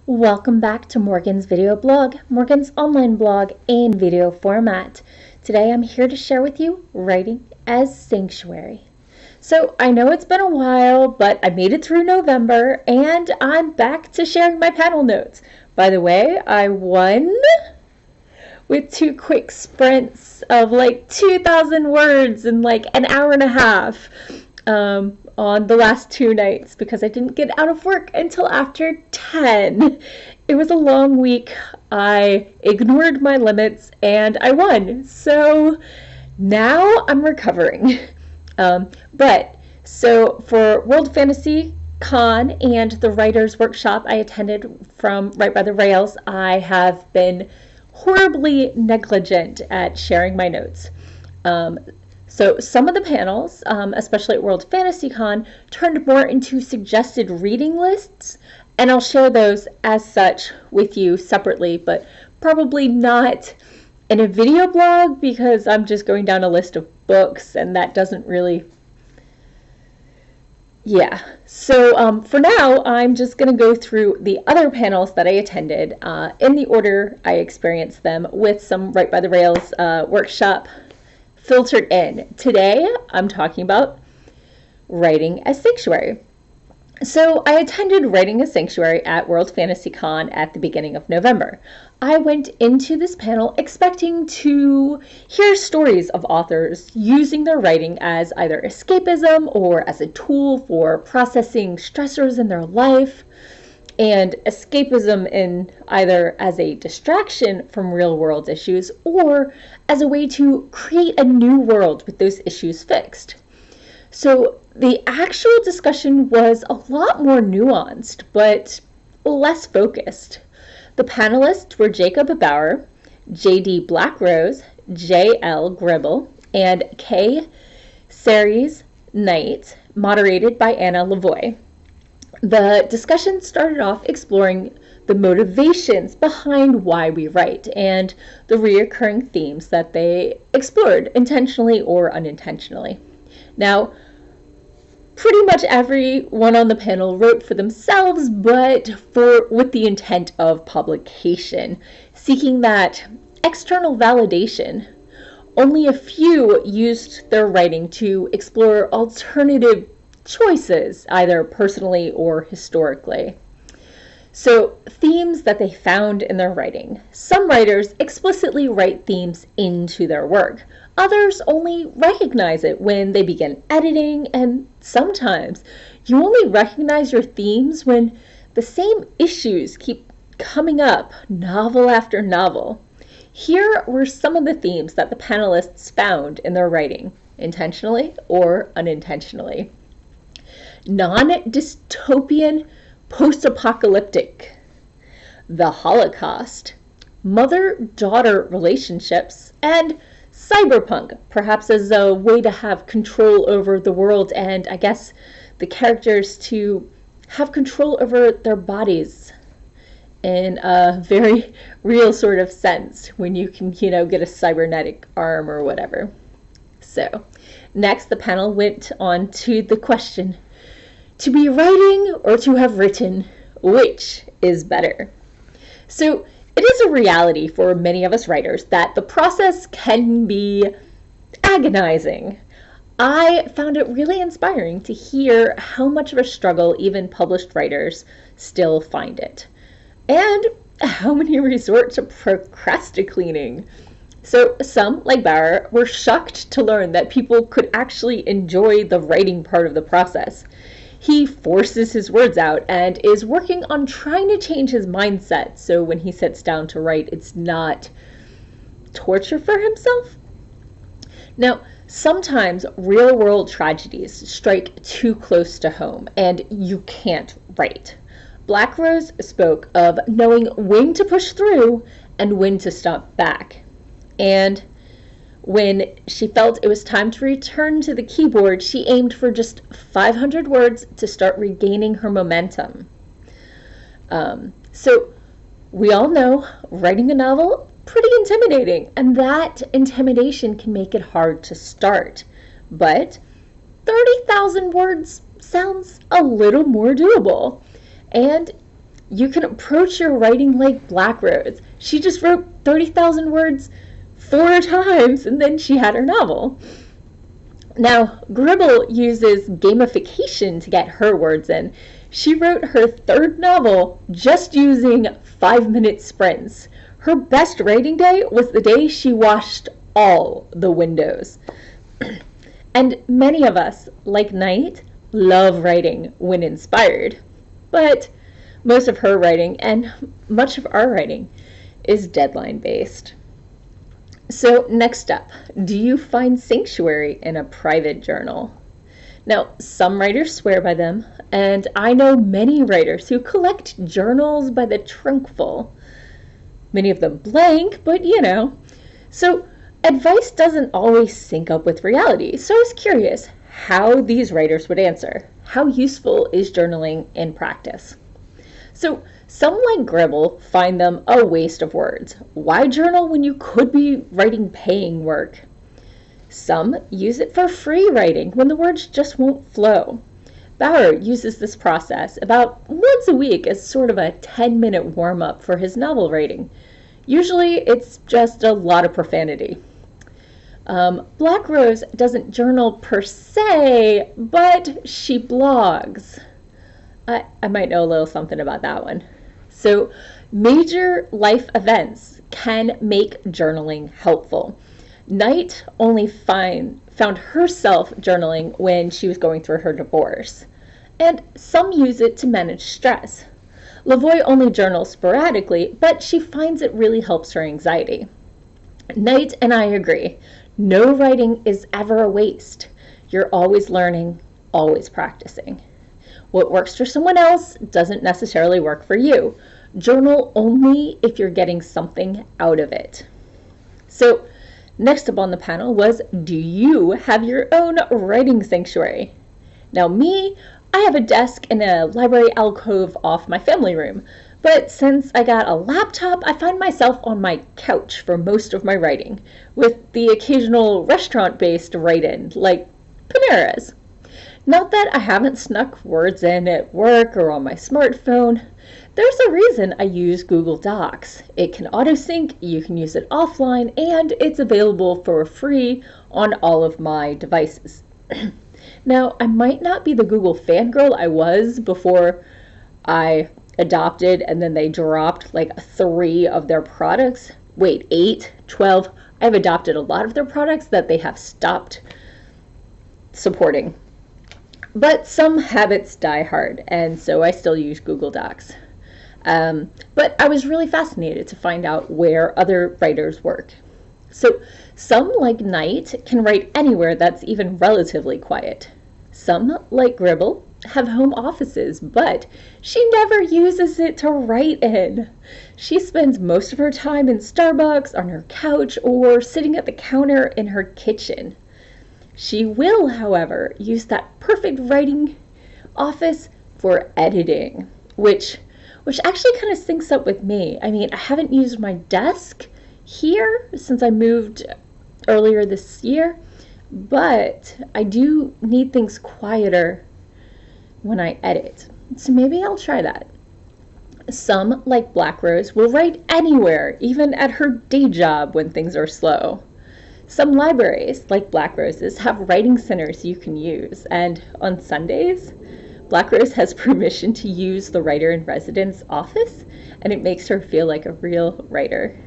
Welcome back to Morgan's video blog, Morgan's online blog in video format. Today I'm here to share with you writing as sanctuary. So I know it's been a while, but I made it through November and I'm back to sharing my panel notes. By the way, I won with 2 quick sprints of like 2,000 words in like an hour and a half. On the last 2 nights because I didn't get out of work until after 10. It was a long week. I ignored my limits and I won. So now I'm recovering. So for World Fantasy Con and the writers workshop I attended from Right by the Rails, I have been horribly negligent at sharing my notes. So some of the panels, especially at World Fantasy Con, turned more into suggested reading lists, and I'll share those as such with you separately, but probably not in a video blog because I'm just going down a list of books and that doesn't really... Yeah, so for now I'm just going to go through the other panels that I attended in the order I experienced them with some Right by the Rails workshop filtered in. Today, I'm talking about writing as sanctuary. So I attended Writing as Sanctuary at World Fantasy Con at the beginning of November. I went into this panel expecting to hear stories of authors using their writing as either escapism or as a tool for processing stressors in their life, and escapism in either as a distraction from real world issues or as a way to create a new world with those issues fixed. So the actual discussion was a lot more nuanced, but less focused. The panelists were Jacob Baugher, J.D. Blackrose, J.L. Gribble, and K. Ceres Knight, moderated by Anna La Voie. The discussion started off exploring the motivations behind why we write and the reoccurring themes that they explored, intentionally or unintentionally. Now, pretty much everyone on the panel wrote for themselves, but with the intent of publication, seeking that external validation. Only a few used their writing to explore alternative choices, either personally or historically. So, themes that they found in their writing. Some writers explicitly write themes into their work. Others only recognize it when they begin editing, and sometimes you only recognize your themes when the same issues keep coming up, novel after novel. Here were some of the themes that the panelists found in their writing, intentionally or unintentionally. Non-dystopian post-apocalyptic, the Holocaust, mother-daughter relationships, and cyberpunk, perhaps as a way to have control over the world and, I guess, the characters to have control over their bodies in a very real sort of sense when you can, get a cybernetic arm or whatever. So, next the panel went on to the question, to be writing or to have written, which is better? So it is a reality for many of us writers that the process can be agonizing. I found it really inspiring to hear how much of a struggle even published writers still find it, and how many resort to procrastinating. So some, like Baugher, were shocked to learn that people could actually enjoy the writing part of the process. He forces his words out and is working on trying to change his mindset so when he sits down to write, it's not torture for himself. Now, sometimes real-world tragedies strike too close to home and you can't write. Blackrose spoke of knowing when to push through and when to stop back. And when she felt it was time to return to the keyboard, she aimed for just 500 words to start regaining her momentum. So we all know writing a novel, pretty intimidating, and that intimidation can make it hard to start. But 30,000 words sounds a little more doable. And You can approach your writing like Blackrose. She just wrote 30,000 words 4 times and then she had her novel. Now, Gribble uses gamification to get her words in. She wrote her 3rd novel just using 5-minute sprints. Her best writing day was the day she washed all the windows. And many of us, like Knight, love writing when inspired. But most of her writing, and much of our writing, is deadline based. So next up, do you find sanctuary in a private journal? Now, some writers swear by them, and I know many writers who collect journals by the trunkful. Many of them blank, but you know. So advice doesn't always sync up with reality, so I was curious how these writers would answer. How useful is journaling in practice? So some, like Gribble, find them a waste of words. Why journal when you could be writing paying work? Some use it for free writing when the words just won't flow. Baugher uses this process about once a week as sort of a 10-minute warm-up for his novel writing. Usually it's just a lot of profanity. Blackrose doesn't journal per se, but she blogs. I might know a little something about that one. So major life events can make journaling helpful. Knight only found herself journaling when she was going through her divorce, and some use it to manage stress. La Voie only journals sporadically, but she finds it really helps her anxiety. Knight and I agree, no writing is ever a waste. You're always learning, always practicing. What works for someone else doesn't necessarily work for you. Journal only if you're getting something out of it. So next up on the panel was, do you have your own writing sanctuary? Now me, I have a desk in a library alcove off my family room, but since I got a laptop, I find myself on my couch for most of my writing, with the occasional restaurant-based write-in, like Panera's. Not that I haven't snuck words in at work or on my smartphone. There's a reason I use Google Docs. It can auto-sync, you can use it offline, and it's available for free on all of my devices. Now, I might not be the Google fangirl I was before I adopted and then they dropped like 3 of their products. Wait, 8, 12. I've adopted a lot of their products that they have stopped supporting. But some habits die hard, and so I still use Google Docs. But I was really fascinated to find out where other writers work. So some, like Knight, can write anywhere that's even relatively quiet. Some, like Gribble, have home offices, but she never uses it to write in. She spends most of her time in Starbucks, on her couch, or sitting at the counter in her kitchen. She will, however, use that perfect writing office for editing, which actually kind of syncs up with me. I mean, I haven't used my desk here since I moved earlier this year, but I do need things quieter when I edit. So maybe I'll try that. Some, like Blackrose, will write anywhere, even at her day job when things are slow. Some libraries, like Blackrose's, have writing centers you can use, and on Sundays, Blackrose has permission to use the writer-in-residence office, and it makes her feel like a real writer.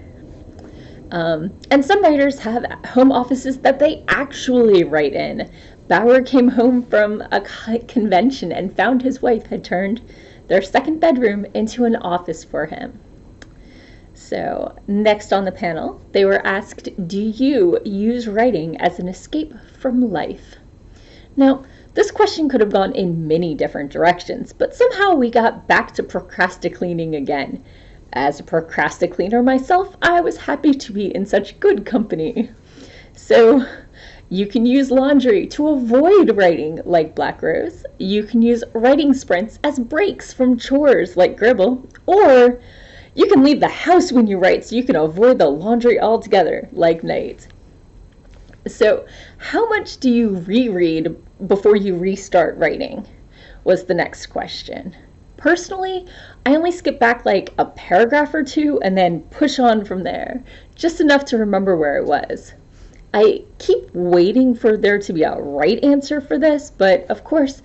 And some writers have home offices that they actually write in. Baugher came home from a convention and found his wife had turned their second bedroom into an office for him. So next on the panel, they were asked, do you use writing as an escape from life? Now, this question could have gone in many different directions, but somehow we got back to procrastinating again. As a procrastinator myself, I was happy to be in such good company. So you can use laundry to avoid writing like Blackrose. You can use writing sprints as breaks from chores like Gribble, or you can leave the house when you write so you can avoid the laundry altogether like Knight. So how much do you reread before you restart writing was the next question. Personally, I only skip back like a paragraph or two and then push on from there, just enough to remember where I was. I keep waiting for there to be a right answer for this, but of course,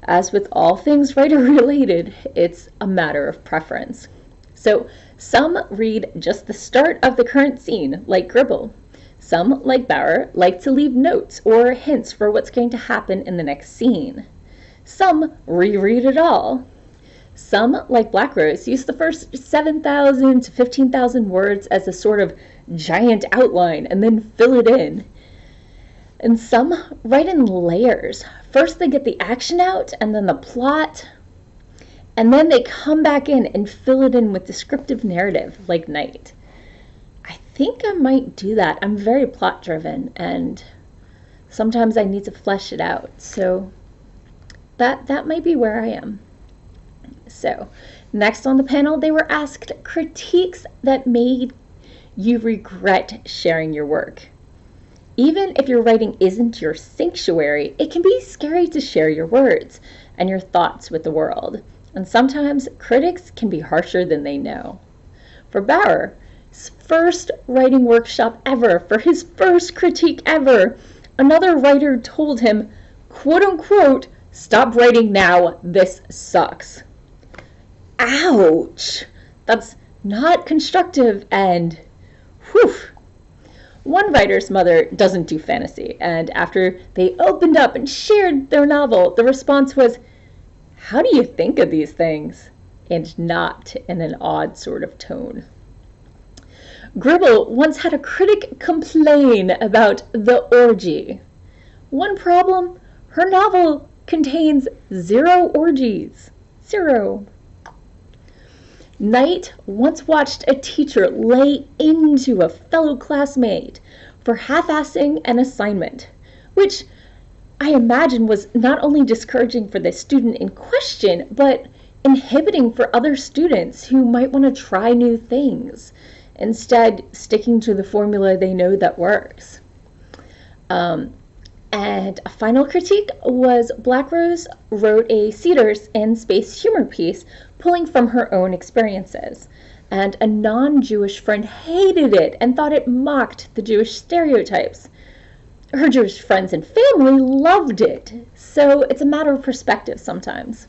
as with all things writer related, it's a matter of preference. So some read just the start of the current scene, like Gribble. Some, like Baugher, like to leave notes or hints for what's going to happen in the next scene. Some reread it all. Some, like Blackrose, use the first 7,000 to 15,000 words as a sort of giant outline and then fill it in. And some write in layers. First they get the action out and then the plot, and then they come back in and fill it in with descriptive narrative, like Knight. I think I might do that. I'm very plot driven and sometimes I need to flesh it out. So that might be where I am. So next on the panel, they were asked critiques that made you regret sharing your work. Even if your writing isn't your sanctuary, it can be scary to share your words and your thoughts with the world. And sometimes critics can be harsher than they know. For Baugher, his first writing workshop ever, for his first critique ever, another writer told him, quote unquote, "Stop writing now, this sucks." Ouch! That's not constructive and whew. One writer's mother doesn't do fantasy, and after they opened up and shared their novel, the response was, "How do you think of these things?" And not in an odd sort of tone. Gribble once had a critic complain about the orgy. One problem, her novel contains 0 orgies. 0. Knight once watched a teacher lay into a fellow classmate for half-assing an assignment, which I imagine was not only discouraging for the student in question, but inhibiting for other students who might want to try new things, instead sticking to the formula they know that works. And a final critique was Blackrose wrote a Ceres in space humor piece pulling from her own experiences, and a non-Jewish friend hated it and thought it mocked the Jewish stereotypes. Her Jewish friends and family loved it, so it's a matter of perspective sometimes.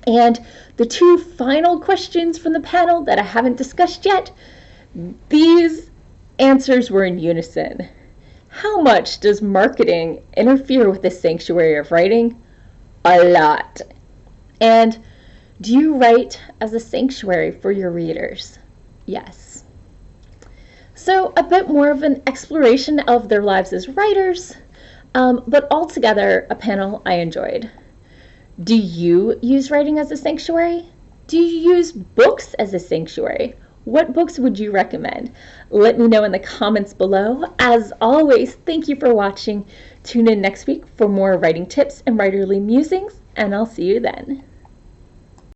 And the 2 final questions from the panel that I haven't discussed yet, these answers were in unison. How much does marketing interfere with the sanctuary of writing? A lot. And do you write as a sanctuary for your readers? Yes. So a bit more of an exploration of their lives as writers, but altogether a panel I enjoyed. Do you use writing as a sanctuary? Do you use books as a sanctuary? What books would you recommend? Let me know in the comments below. As always, thank you for watching. Tune in next week for more writing tips and writerly musings, and I'll see you then.